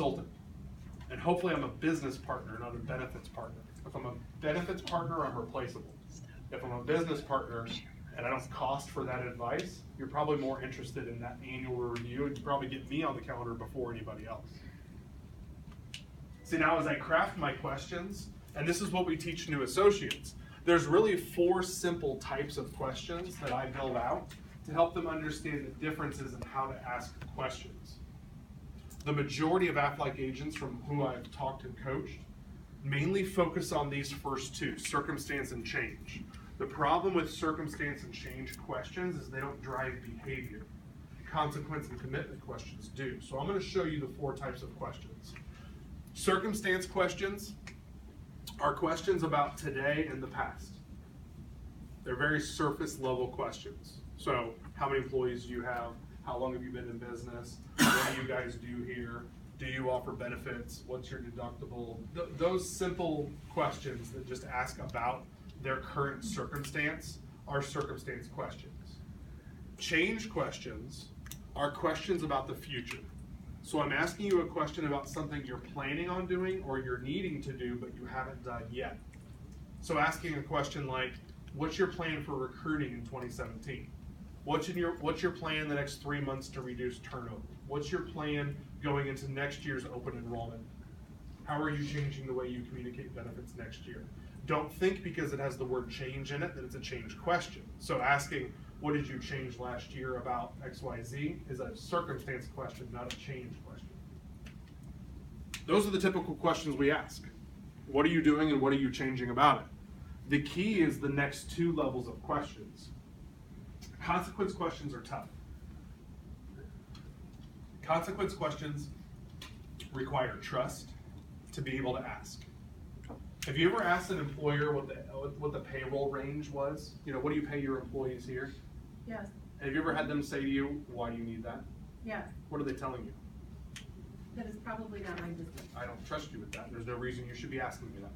consultant. And hopefully I'm a business partner, not a benefits partner. If I'm a benefits partner, I'm replaceable. If I'm a business partner and I don't cost for that advice, you're probably more interested in that annual review, and you probably get me on the calendar before anybody else. See, now as I craft my questions, and this is what we teach new associates, there's really 4 simple types of questions that I build out to help them understand the differences in how to ask questions. The majority of Aflac agents from whom I've talked and coached mainly focus on these first 2, circumstance and change. The problem with circumstance and change questions is they don't drive behavior. Consequence and commitment questions do. So I'm going to show you the 4 types of questions. Circumstance questions are questions about today and the past. They're very surface level questions. So, how many employees do you have? How long have you been in business? What do you guys do here? Do you offer benefits? What's your deductible? Those simple questions that just ask about their current circumstance are circumstance questions. Change questions are questions about the future. So I'm asking you a question about something you're planning on doing or you're needing to do but you haven't done yet. So asking a question like, what's your plan for recruiting in 2017? What's your plan the next 3 months to reduce turnover? What's your plan going into next year's open enrollment? How are you changing the way you communicate benefits next year? Don't think because it has the word change in it that it's a change question. So asking, what did you change last year about XYZ is a circumstance question, not a change question. Those are the typical questions we ask. What are you doing and what are you changing about it? The key is the next 2 levels of questions. Consequence questions are tough. Consequence questions require trust to be able to ask. Have you ever asked an employer what the payroll range was? You know, what do you pay your employees here? Yes. Have you ever had them say to you, why do you need that? Yes. What are they telling you? That is probably not my business. I don't trust you with that. There's no reason you should be asking me that.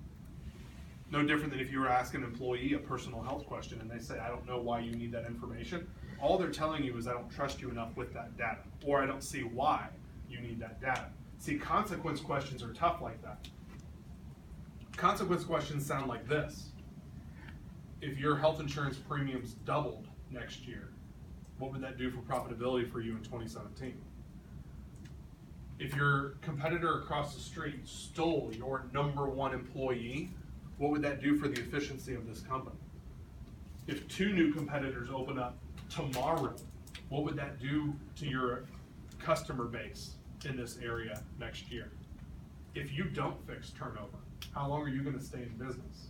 No different than if you were asking an employee a personal health question and they say, I don't know why you need that information. All they're telling you is I don't trust you enough with that data, or I don't see why you need that data. See, consequence questions are tough like that. Consequence questions sound like this. If your health insurance premiums doubled next year, what would that do for profitability for you in 2017? If your competitor across the street stole your #1 employee, what would that do for the efficiency of this company? If 2 new competitors open up tomorrow, what would that do to your customer base in this area next year? If you don't fix turnover, how long are you going to stay in business?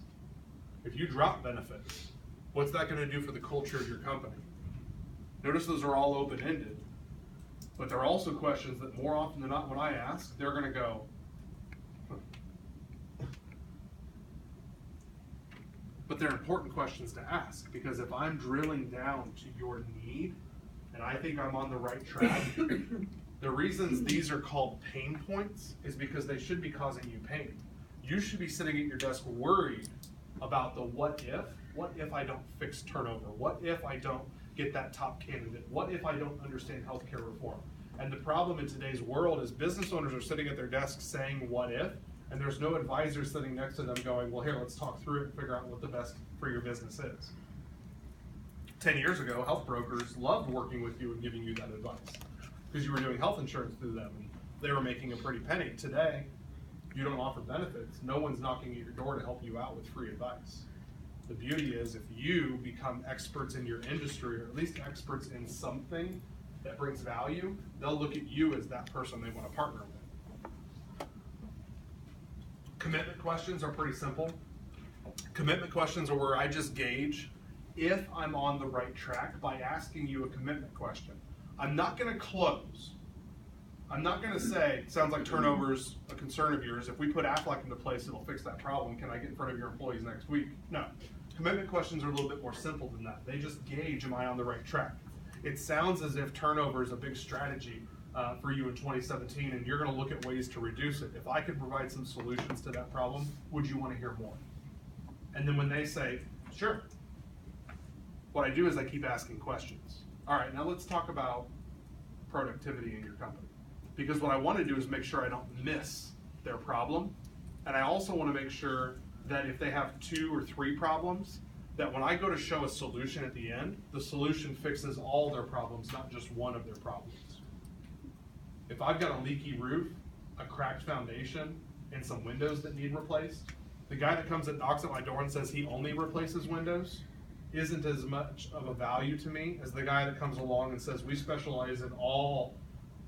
If you drop benefits, what's that going to do for the culture of your company? Notice those are all open-ended, but they're also questions that more often than not when I ask, they're going to go, but they're important questions to ask, because if I'm drilling down to your need and I think I'm on the right track, the reasons these are called pain points is because they should be causing you pain. You should be sitting at your desk worried about the what if I don't fix turnover? What if I don't get that top candidate? What if I don't understand healthcare reform? And the problem in today's world is business owners are sitting at their desks saying what if, and there's no advisor sitting next to them going, well, here, let's talk through it and figure out what the best for your business is. 10 years ago, health brokers loved working with you and giving you that advice because you were doing health insurance through them and they were making a pretty penny. Today, you don't offer benefits. No one's knocking at your door to help you out with free advice. The beauty is if you become experts in your industry, or at least experts in something that brings value, they'll look at you as that person they want to partner with. Commitment questions are pretty simple. Commitment questions are where I just gauge if I'm on the right track by asking you a commitment question. I'm not going to close. I'm not going to say, sounds like turnover's a concern of yours. If we put Aflac into place, it'll fix that problem. Can I get in front of your employees next week? No. Commitment questions are a little bit more simple than that. They just gauge, am I on the right track? It sounds as if turnover is a big strategy for you in 2017, and you're going to look at ways to reduce it. If I could provide some solutions to that problem, would you want to hear more? And then when they say, sure, what I do is I keep asking questions. All right, now let's talk about productivity in your company. because what I want to do is make sure I don't miss their problem. And I also want to make sure that if they have 2 or 3 problems, that when I go to show a solution at the end, the solution fixes all their problems, not just one of their problems. If I've got a leaky roof, a cracked foundation, and some windows that need replaced, the guy that comes and knocks at my door and says he only replaces windows isn't as much of a value to me as the guy that comes along and says we specialize in all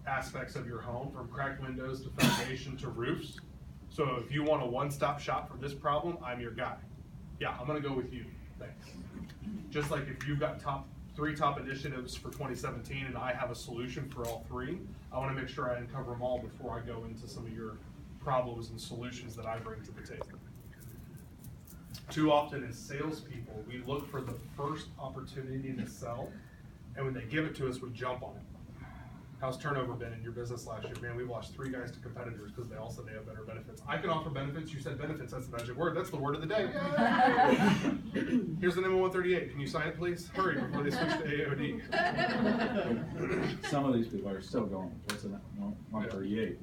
aspects of your home, from cracked windows to foundation to roofs. So if you want a one-stop shop for this problem, I'm your guy. Yeah, I'm gonna go with you, thanks. Just like if you've got 3 top initiatives for 2017 and I have a solution for all 3, I wanna make sure I uncover them all before I go into some of your problems and solutions that I bring to the table. Too often as salespeople, we look for the first opportunity to sell, and when they give it to us, we jump on it. How's turnover been in your business last year? Man, we've lost 3 guys to competitors because they all said they have better benefits. I can offer benefits. You said benefits. That's the magic word. That's the word of the day. Here's the number 138. Can you sign it, please? Hurry before they switch to AOD. Some of these people are still going. What's the 138?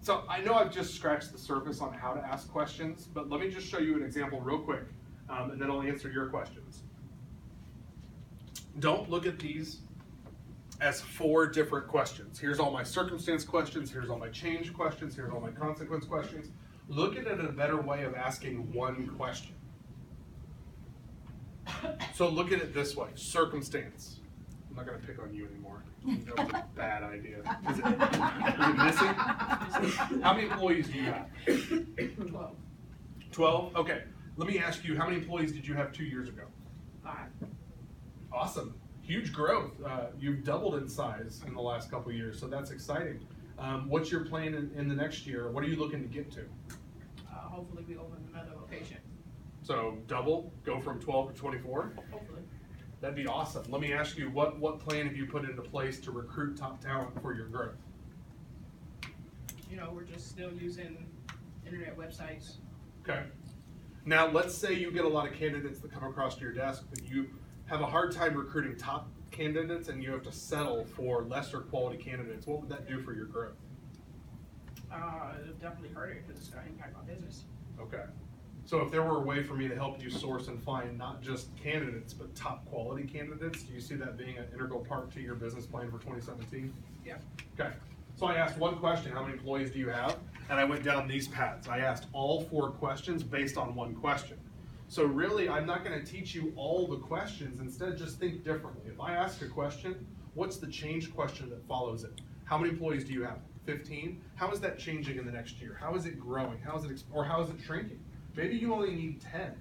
So I know I've just scratched the surface on how to ask questions, but let me just show you an example real quick, and then I'll answer your questions. Don't look at these as 4 different questions. Here's all my circumstance questions, here's all my change questions, here's all my consequence questions. Look at it in a better way of asking one question. So look at it this way, circumstance. I'm not gonna pick on you anymore. That was a bad idea. Is it missing? How many employees do you have? 12. 12? Okay. Let me ask you, how many employees did you have 2 years ago? 5. Awesome. Huge growth. You've doubled in size in the last couple of years, so that's exciting. What's your plan in the next year? What are you looking to get to? Hopefully we open another location. So double, go from 12 to 24? Hopefully. That'd be awesome. Let me ask you, what plan have you put into place to recruit top talent for your growth? You know, we're just still using internet websites. Okay. Now, let's say you get a lot of candidates that come across your desk, but you have a hard time recruiting top candidates and you have to settle for lesser quality candidates. What would that do for your growth? It'll definitely hurt it because it's going to impact my business. Okay. So if there were a way for me to help you source and find not just candidates, but top quality candidates, do you see that being an integral part to your business plan for 2017? Yeah. Okay. So I asked one question, how many employees do you have? And I went down these paths. I asked all 4 questions based on one question. So really, I'm not going to teach you all the questions. Instead, just think differently. If I ask a question, what's the change question that follows it? How many employees do you have? 15? How is that changing in the next year? How is it growing? How is it, or how is it shrinking? Maybe you only need 10.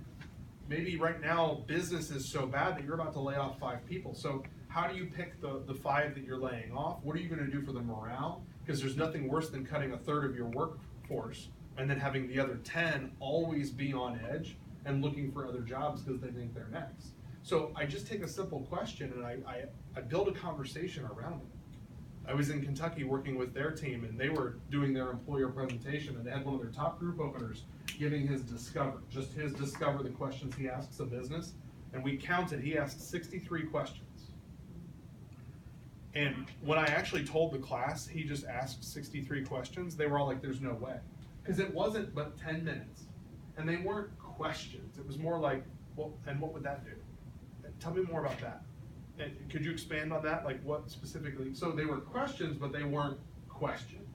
Maybe right now business is so bad that you're about to lay off 5 people. So how do you pick the 5 that you're laying off? What are you going to do for the morale? Because there's nothing worse than cutting 1/3 of your workforce and then having the other 10 always be on edge and looking for other jobs because they think they're next. So I just take a simple question and I build a conversation around it. I was in Kentucky working with their team and they were doing their employer presentation and they had one of their top group openers giving his discover, the questions he asks a business. And we counted, he asked 63 questions. And when I actually told the class he just asked 63 questions, they were all like, there's no way. Because it wasn't but 10 minutes. And they weren't questions. It was more like, well, and what would that do? Tell me more about that. And could you expand on that? Like what specifically? So they were questions, but they weren't questions.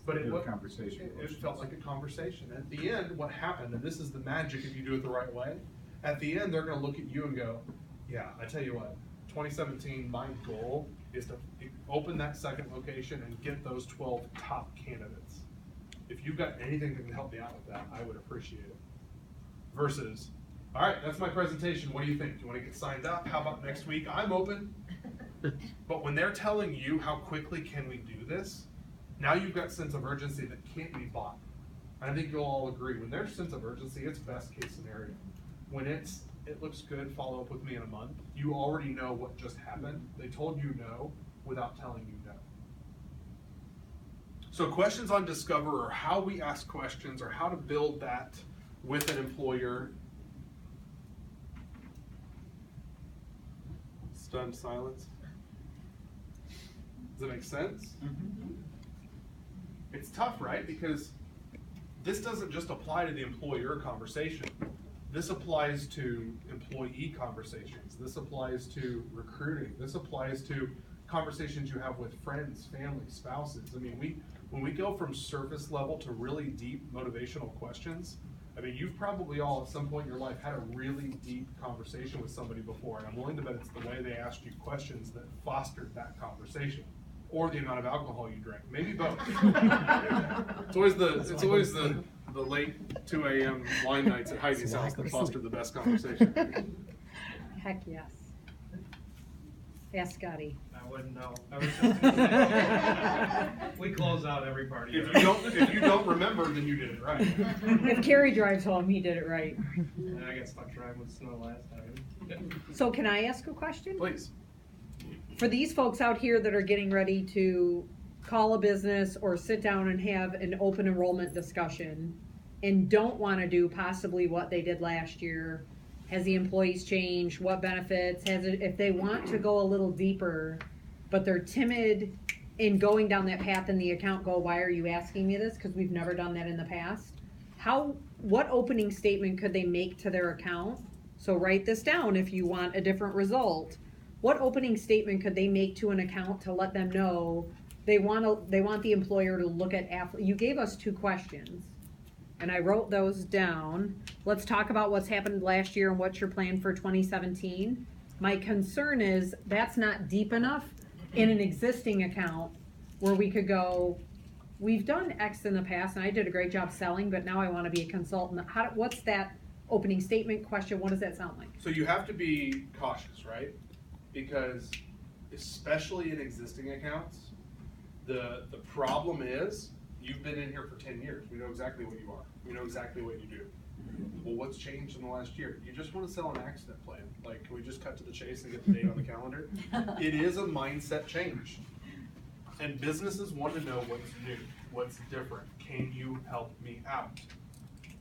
But it was conversation. It felt like a conversation. At the end, what happened, and this is the magic if you do it the right way, at the end, they're going to look at you and go, yeah, I tell you what, 2017, my goal is to open that second location and get those 12 top candidates. If you've got anything that can help me out with that, I would appreciate it. Versus, all right, that's my presentation. What do you think? Do you want to get signed up? How about next week? I'm open. But when they're telling you how quickly can we do this, now you've got sense of urgency that can't be bought. And I think you'll all agree. When there's sense of urgency, it's best case scenario. When it looks good, follow up with me in a month, you already know what just happened. They told you no without telling you no. So questions on Discover or how we ask questions or how to build that with an employer. Stunned silence. Does that make sense? It's tough, right? Because this doesn't just apply to the employer conversation. This applies to employee conversations. This applies to recruiting. This applies to conversations you have with friends, family, spouses. I mean, when we go from surface level to really deep motivational questions, I mean, you've probably all at some point in your life had a really deep conversation with somebody before, and I'm willing to bet it's the way they asked you questions that fostered that conversation, or the amount of alcohol you drank, maybe both. It's always the late 2 a.m. wine nights at Heidi's house that foster the best conversation. Heck yes. Ask Scotty. I wouldn't know. I was just gonna say, we close out every party. If you don't remember, then you did it right. If Carrie drives home, he did it right. And I got stuck driving with snow last time. So can I ask a question? Please. For these folks out here that are getting ready to call a business or sit down and have an open enrollment discussion and don't want to do possibly what they did last year, has the employees changed, what benefits, if they want to go a little deeper, but they're timid in going down that path in the account, why are you asking me this? Because we've never done that in the past. What opening statement could they make to their account? So write this down if you want a different result. What opening statement could they make to an account to let them know they want the employer to look at you gave us 2 questions, and I wrote those down. Let's talk about what's happened last year and what's your plan for 2017. My concern is that's not deep enough in an existing account where we could go, we've done X in the past and I did a great job selling, but now I want to be a consultant. What's that opening statement question? What does that sound like? So you have to be cautious, right? Because especially in existing accounts, the problem is you've been in here for 10 years. We know exactly what you are. We know exactly what you do. Well, what's changed in the last year? You just want to sell an accident plan. Like, can we just cut to the chase and get the date on the calendar? It is a mindset change. And businesses want to know what's new, what's different. Can you help me out?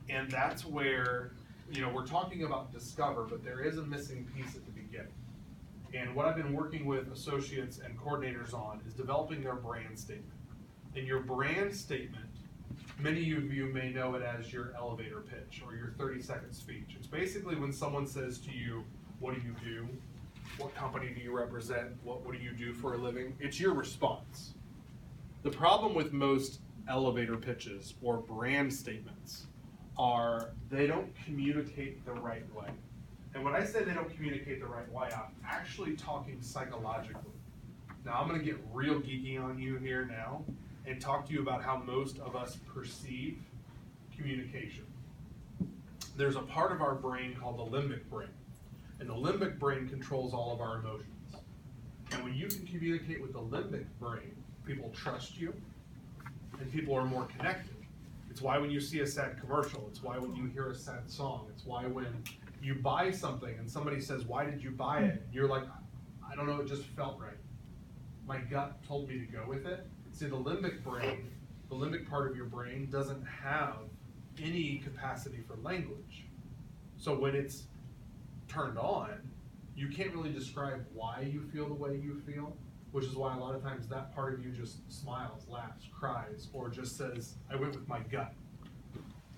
And that's where, we're talking about discover, but there is a missing piece at the beginning. And what I've been working with associates and coordinators on is developing their brand statement. And your brand statement, many of you may know it as your elevator pitch or your 30-second speech. It's basically when someone says to you, what do you do? What company do you represent? What do you do for a living? It's your response. The problem with most elevator pitches or brand statements are they don't communicate the right way. And when I say they don't communicate the right way, I'm actually talking psychologically. Now I'm going to get real geeky on you here now and talk to you about how most of us perceive communication. There's a part of our brain called the limbic brain. And the limbic brain controls all of our emotions. And when you can communicate with the limbic brain, people trust you and people are more connected. It's why when you see a sad commercial, it's why when you hear a sad song, it's why when you buy something and somebody says, why did you buy it? You're like, I don't know, it just felt right. My gut told me to go with it. See, the limbic brain, the limbic part of your brain doesn't have any capacity for language. So when it's turned on, you can't really describe why you feel the way you feel, which is why a lot of times that part of you just smiles, laughs, cries, or just says, I went with my gut.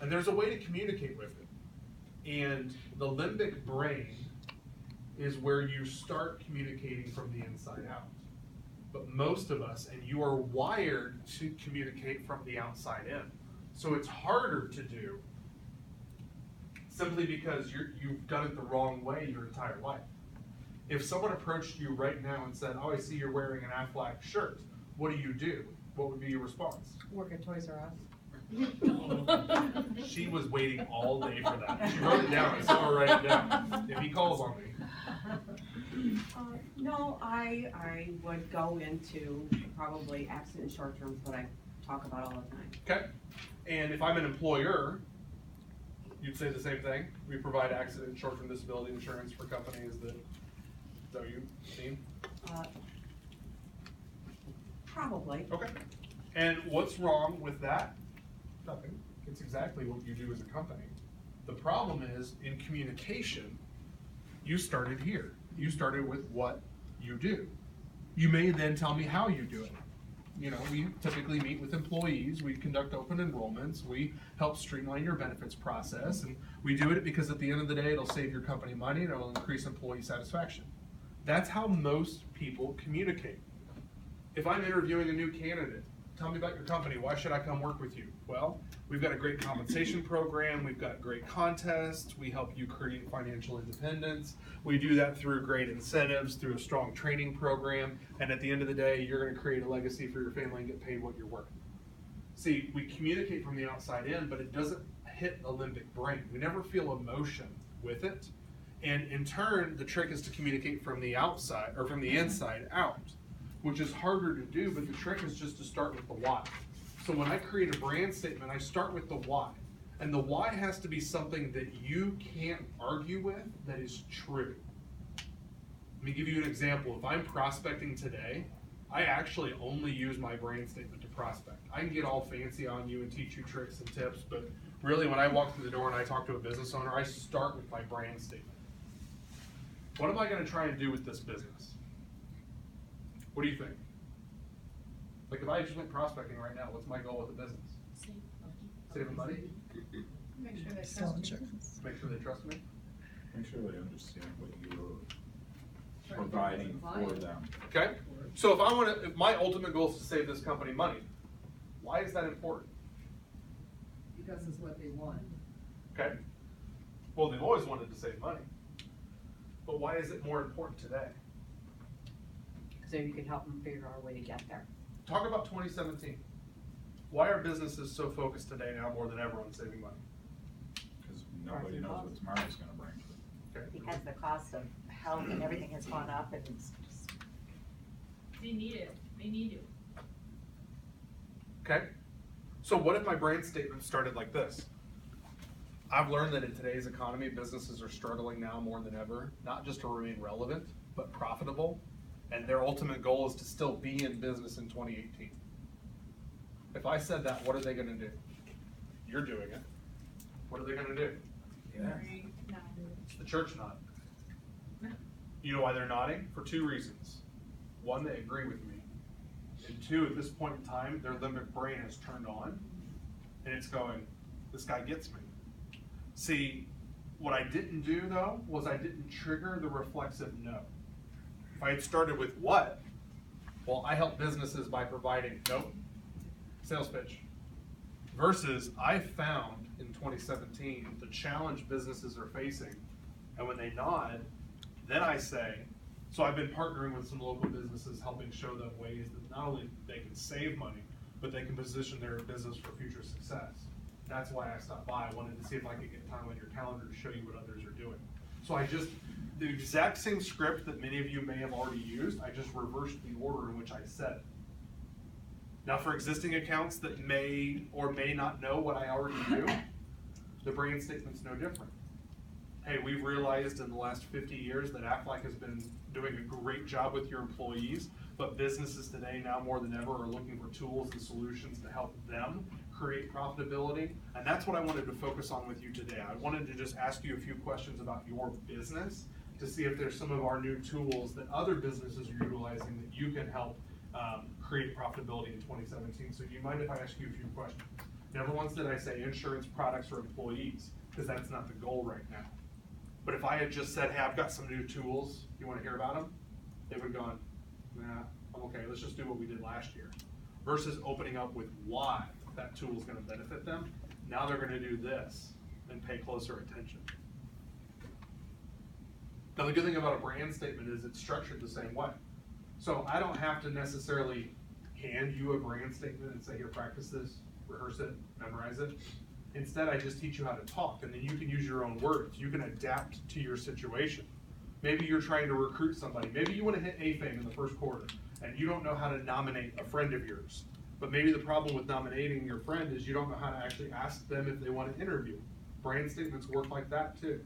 And there's a way to communicate with it. And the limbic brain is where you start communicating from the inside out. But most of us, and you are wired to communicate from the outside in. So it's harder to do simply because you've done it the wrong way your entire life. If someone approached you right now and said, oh, I see you're wearing an Aflac shirt, what do? What would be your response? Work at Toys R Us. She was waiting all day for that. She wrote it down. I saw her write it down. If he calls on me. No, I would go into probably accident and short terms, what I talk about all the time. Okay. And if I'm an employer, you'd say the same thing. We provide accident and short-term disability insurance for companies that you mean? Probably. Okay. And what's wrong with that? Nothing. It's exactly what you do as a company. The problem is in communication, you started here. You started with what you do. You may then tell me how you do it. You know, we typically meet with employees, we conduct open enrollments, we help streamline your benefits process, and we do it because at the end of the day, it'll save your company money and it'll increase employee satisfaction. That's how most people communicate. If I'm interviewing a new candidate, tell me about your company, why should I come work with you? Well, we've got a great compensation program, we've got great contests, we help you create financial independence, we do that through great incentives, through a strong training program, and at the end of the day, you're gonna create a legacy for your family and get paid what you're worth. See, we communicate from the outside in, but it doesn't hit a limbic brain. We never feel emotion with it, and in turn, the trick is to communicate from the outside, or from the inside out, which is harder to do, but the trick is just to start with the why. So when I create a brand statement, I start with the why. And the why has to be something that you can't argue with, that is true. Let me give you an example. If I'm prospecting today, I actually only use my brand statement to prospect. I can get all fancy on you and teach you tricks and tips, but really when I walk through the door and I talk to a business owner, I start with my brand statement. What am I gonna try and do with this business? What do you think? Like if I just went prospecting right now, what's my goal with the business? Saving money? Make sure they Sell trust you. insurance. Make sure they trust me? Make sure they understand what you're providing for them. Okay? So if my ultimate goal is to save this company money, why is that important? Because it's what they want. Okay? Well, they've always wanted to save money. But why is it more important today? So you can help them figure out a way to get there. Talk about 2017. Why are businesses so focused today now more than ever on saving money? Because nobody knows what tomorrow's gonna bring. Okay? Because the cost of health and everything has gone up and it's just. They need it, they need you. Okay? So what if my brand statement started like this? I've learned that in today's economy, businesses are struggling now more than ever, not just to remain relevant, but profitable. And their ultimate goal is to still be in business in 2018. If I said that, what are they gonna do? You're doing it. What are they gonna do? It's the church nodding. You know why they're nodding? For two reasons. One, they agree with me. And two, at this point in time, their limbic brain has turned on and it's going, this guy gets me. See, what I didn't do though, was I didn't trigger the reflexive no. If I had started with what? Well, I help businesses by providing, nope, sales pitch. Versus I found in 2017 the challenge businesses are facing, and when they nod, then I say, so I've been partnering with some local businesses, helping show them ways that not only they can save money, but they can position their business for future success. That's why I stopped by. I wanted to see if I could get time on your calendar to show you what others are doing. So the exact same script that many of you may have already used, I just reversed the order in which I said it. Now for existing accounts that may or may not know what I already do, the brand statement's no different. Hey, we've realized in the last 50 years that Aflac has been doing a great job with your employees, but businesses today now more than ever are looking for tools and solutions to help them create profitability. And that's what I wanted to focus on with you today. I wanted to just ask you a few questions about your business to see if there's some of our new tools that other businesses are utilizing that you can help create profitability in 2017. So do you mind if I ask you a few questions? Never once did I say insurance products or employees, because that's not the goal right now. But if I had just said, hey, I've got some new tools, you want to hear about them? They would have gone, nah, I'm okay, let's just do what we did last year. Versus opening up with why that tool is going to benefit them. Now they're going to do this and pay closer attention. Now the good thing about a brand statement is it's structured the same way. So I don't have to necessarily hand you a brand statement and say, here, practice this, rehearse it, memorize it. Instead, I just teach you how to talk, and then you can use your own words. You can adapt to your situation. Maybe you're trying to recruit somebody. Maybe you want to hit AFAM in the first quarter, and you don't know how to nominate a friend of yours. But maybe the problem with nominating your friend is you don't know how to actually ask them if they want to interview. Brand statements work like that too.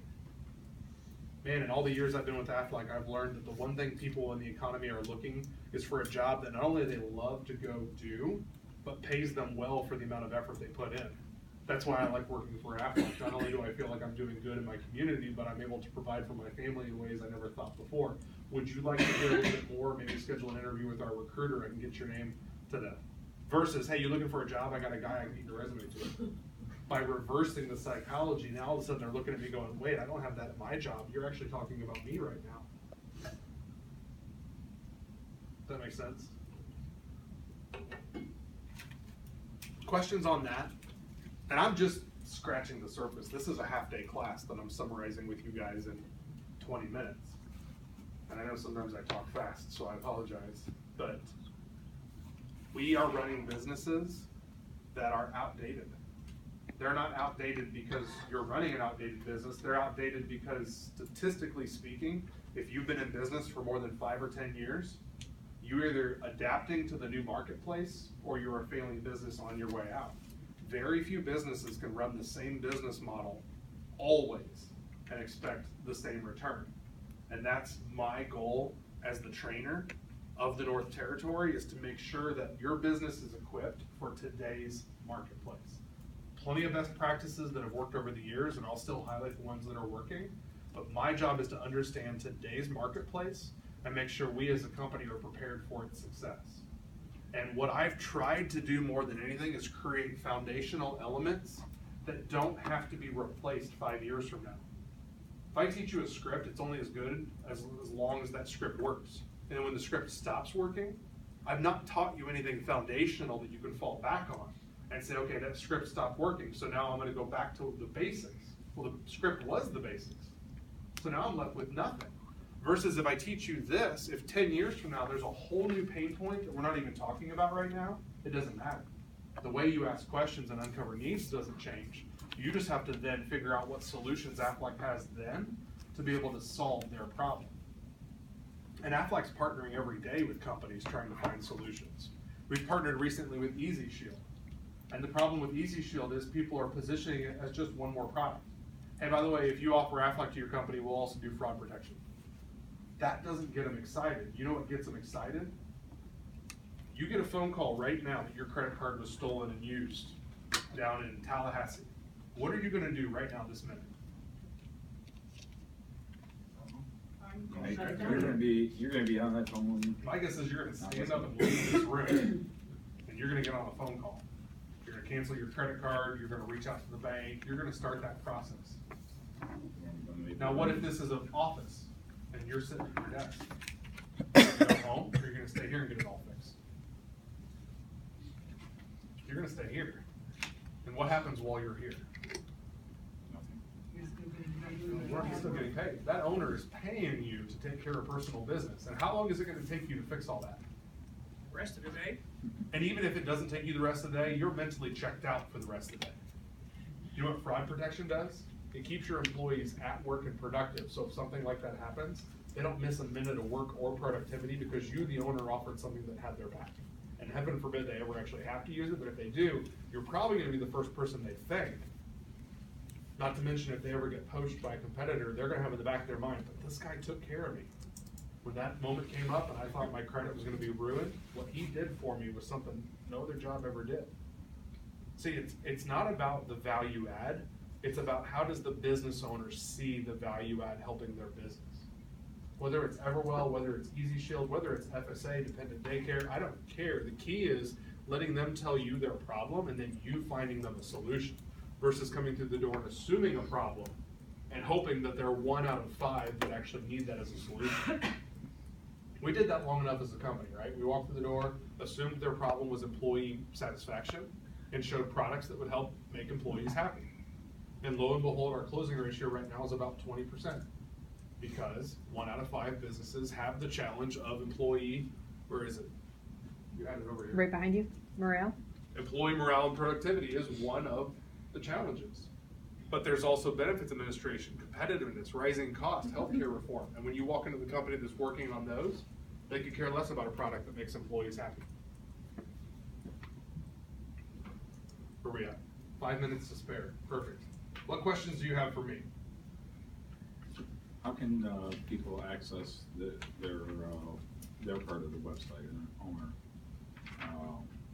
Man, in all the years I've been with Aflac, I've learned that the one thing people in the economy are looking is for a job that not only they love to go do, but pays them well for the amount of effort they put in. That's why I like working for Aflac. Not only do I feel like I'm doing good in my community, but I'm able to provide for my family in ways I never thought before. Would you like to hear a little bit more? Maybe schedule an interview with our recruiter and get your name to them. Versus, hey, you looking for a job? I got a guy I can get your resume to. By reversing the psychology, now all of a sudden they're looking at me going, wait, I don't have that at my job. You're actually talking about me right now. Does that make sense? Questions on that? And I'm just scratching the surface. This is a half-day class that I'm summarizing with you guys in 20 minutes. And I know sometimes I talk fast, so I apologize. But we are running businesses that are outdated. They're not outdated because you're running an outdated business. They're outdated because, statistically speaking, if you've been in business for more than 5 or 10 years, you're either adapting to the new marketplace or you're a failing business on your way out. Very few businesses can run the same business model always and expect the same return. And that's my goal as the trainer of the North Territory, is to make sure that your business is equipped for today's marketplace. Plenty of best practices that have worked over the years, and I'll still highlight the ones that are working, but my job is to understand today's marketplace and make sure we as a company are prepared for its success. And what I've tried to do more than anything is create foundational elements that don't have to be replaced 5 years from now. If I teach you a script, it's only as good as long as that script works. And then when the script stops working, I've not taught you anything foundational that you can fall back on and say, okay, that script stopped working, so now I'm gonna go back to the basics. Well, the script was the basics. So now I'm left with nothing. Versus if I teach you this, if 10 years from now there's a whole new pain point that we're not even talking about right now, it doesn't matter. The way you ask questions and uncover needs doesn't change. You just have to then figure out what solutions Aflac has then to be able to solve their problem. And Aflac's partnering every day with companies trying to find solutions. We've partnered recently with Easy Shield. And the problem with Easy Shield is people are positioning it as just one more product. Hey, by the way, if you offer Aflac to your company, we'll also do fraud protection. That doesn't get them excited. You know what gets them excited? You get a phone call right now that your credit card was stolen and used down in Tallahassee. What are you gonna do right now this minute? You're gonna be on that phone. My guess is you're gonna stand up and leave this room, and you're gonna get on a phone call. You're gonna cancel your credit card, you're gonna reach out to the bank, you're gonna start that process. Now, what if this is an office, and you're sitting at your desk? You're gonna go home, or you're gonna stay here and get it all fixed? You're gonna stay here. And what happens while you're here? You're still getting paid. That owner is paying you to take care of personal business. And how long is it gonna take you to fix all that? Rest of the day. And even if it doesn't take you the rest of the day, you're mentally checked out for the rest of the day. You know what fraud protection does? It keeps your employees at work and productive, so if something like that happens, they don't miss a minute of work or productivity because you, the owner, offered something that had their back. And heaven forbid they ever actually have to use it, but if they do, you're probably gonna be the first person they thank. Not to mention if they ever get poached by a competitor, they're gonna have in the back of their mind, but this guy took care of me. When that moment came up and I thought my credit was gonna be ruined, what he did for me was something no other job ever did. See, it's not about the value add, it's about how does the business owner see the value add helping their business. Whether it's Everwell, whether it's Easy Shield, whether it's FSA, dependent daycare, I don't care. The key is letting them tell you their problem and then you finding them a solution versus coming through the door and assuming a problem and hoping that they're 1 out of 5 that actually need that as a solution. We did that long enough as a company, right? We walked through the door, assumed their problem was employee satisfaction, and showed products that would help make employees happy. And lo and behold, our closing ratio right now is about 20%. Because 1 out of 5 businesses have the challenge of employee, where is it? You had it over here. Right behind you, morale. Employee morale and productivity is one of the challenges. But there's also benefits administration, competitiveness, rising cost, healthcare reform. And when you walk into the company that's working on those, they could care less about a product that makes employees happy. Where we at? 5 minutes to spare. Perfect. What questions do you have for me? How can people access their part of the website and owner?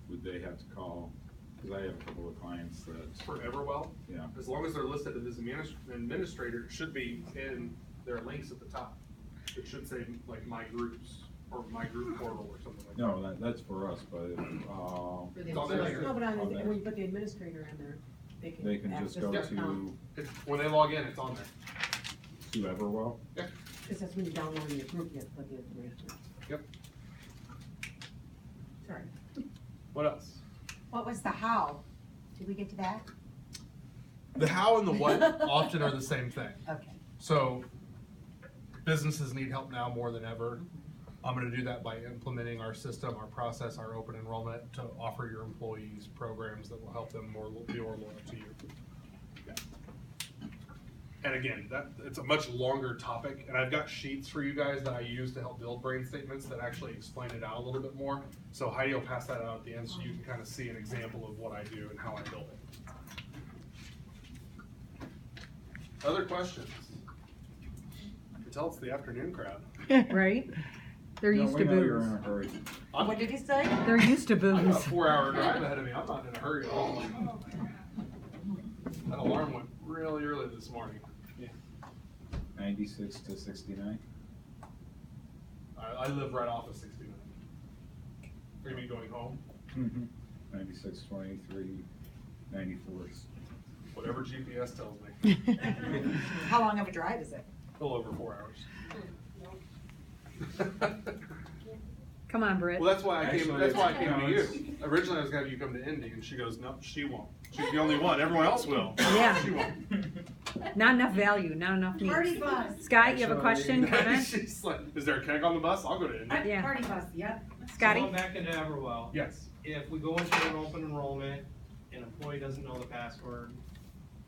Would they have to call? Because I have a couple of clients that. For Everwell? Yeah. As long as they're listed as administrator, it should be in their links at the top. It should say like my groups or my group portal or something like that. No, that's for us, but, For the It's on there. employer. No, but on, On there. when you put the administrator on there, they they can can just access go their account. to When they log in, it's on there. Everwell. Cause that's when you download your group, you have to put the information. Yep. Sorry. What else? What was the how? Did we get to that? The how and the what often are the same thing. Okay. So businesses need help now more than ever. I'm gonna do that by implementing our system, our process, our open enrollment to offer your employees programs that will help them be more loyal to you. Yeah. And again, it's a much longer topic, and I've got sheets for you guys that I use to help build brain statements that actually explain it out a little bit more. So Heidi will pass that out at the end so you can kind of see an example of what I do and how I build it. Other questions? I can tell it's the afternoon crowd. Right? They're No, used we to know you're in booze. a hurry. What did he say? They're used to I've got a booze. 4-hour drive ahead of me. I'm not in a hurry at all. That alarm went really early this morning. 96 to 69. I live right off of 69. Are you mean going home? 96, 23, 94. Whatever GPS tells me. How long of a drive is it? A little over 4 hours. Come on, Britt. Well, that's why I came. Actually, That's why I came no, to it's- you. Originally, I was gonna have you come to Indy, and she goes, "No, she won't. She's the only one. Everyone else will. Yeah. She won't." Not enough value, not enough meat. Party bus. Scott, you have a question, comment? She's like, "Is there a keg on the bus? I'll go to Indy." Yeah. Party bus, yep. Scotty? Going back into Everwell, Yes. if we go into an open enrollment, an employee doesn't know the password,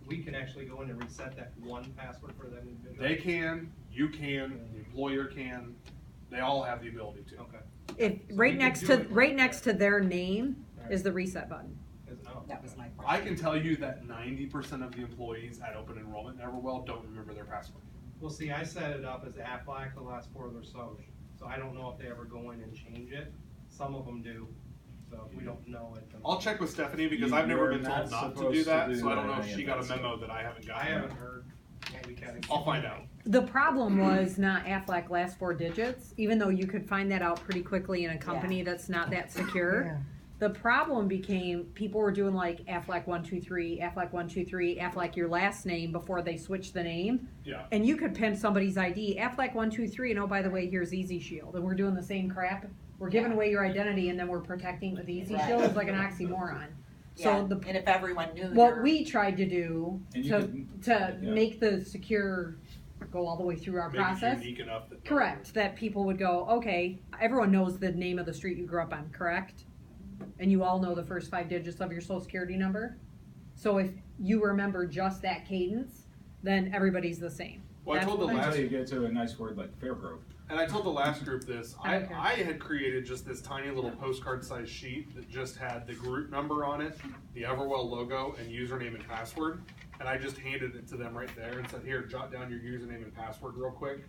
we can actually go in and reset that one password for that individual. They can. You can. The employer can. They all have the ability to. Okay. If, So right we next could to, do it. right next to their name is the reset button. That was my question. I can tell you that 90% of the employees at open enrollment in Everwell don't remember their password. Well, see, I set it up as Aflac, the last four of their social, so I don't know if they ever go in and change it. Some of them do, so if we don't know it, then. I'll check with Stephanie because I've never been You're told not not to supposed do to that, do so I don't know if any she of got a that memo stuff. that I haven't I gotten. haven't heard. We kinda- I'll find out. The problem was not Aflac last 4 digits, even though you could find that out pretty quickly in a company that's not that secure. The problem became people were doing like Aflac 123, Aflac 123, Aflac your last name before they switched the name. Yeah. And you could pimp somebody's ID, Aflac 123, and oh, by the way, here's Easy Shield. And we're doing the same crap. We're giving away your identity and then we're protecting with Easy Right. Shield. It's like an oxymoron. Yeah, So the and if everyone knew what your- we tried to do And you to could- to yeah. make the secure go all the way through our Make it process. unique enough that. Correct, that people would go, okay, everyone knows the name of the street you grew up on, correct? And you all know the first 5 digits of your social security number? So if you remember just that cadence, then everybody's the same. Well, I That's told the what last, Until you get to a nice word like Fairgrove. and I told the last group this. Okay. I had created just this tiny little postcard-sized sheet that just had the group number on it, the Everwell logo, and username and password. And I just handed it to them right there and said, "Here, jot down your username and password real quick."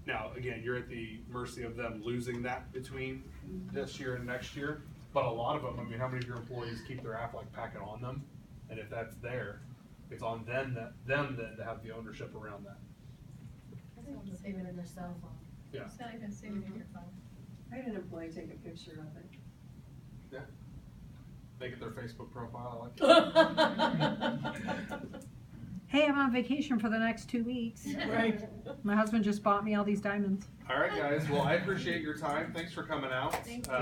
Now, again, you're at the mercy of them losing that between this year and next year. But a lot of them, I mean, how many of your employees keep their Aflac packet on them? And if that's there, it's on them then to have the ownership around that. I think I'll save it in their cell phone. Yeah. It's not even saving it in your phone. I had an employee take a picture of it. Yeah. Make it their Facebook profile. I like it. Hey, I'm on vacation for the next 2 weeks. Right. My husband just bought me all these diamonds. All right, guys. Well, I appreciate your time. Thanks for coming out. Thank you.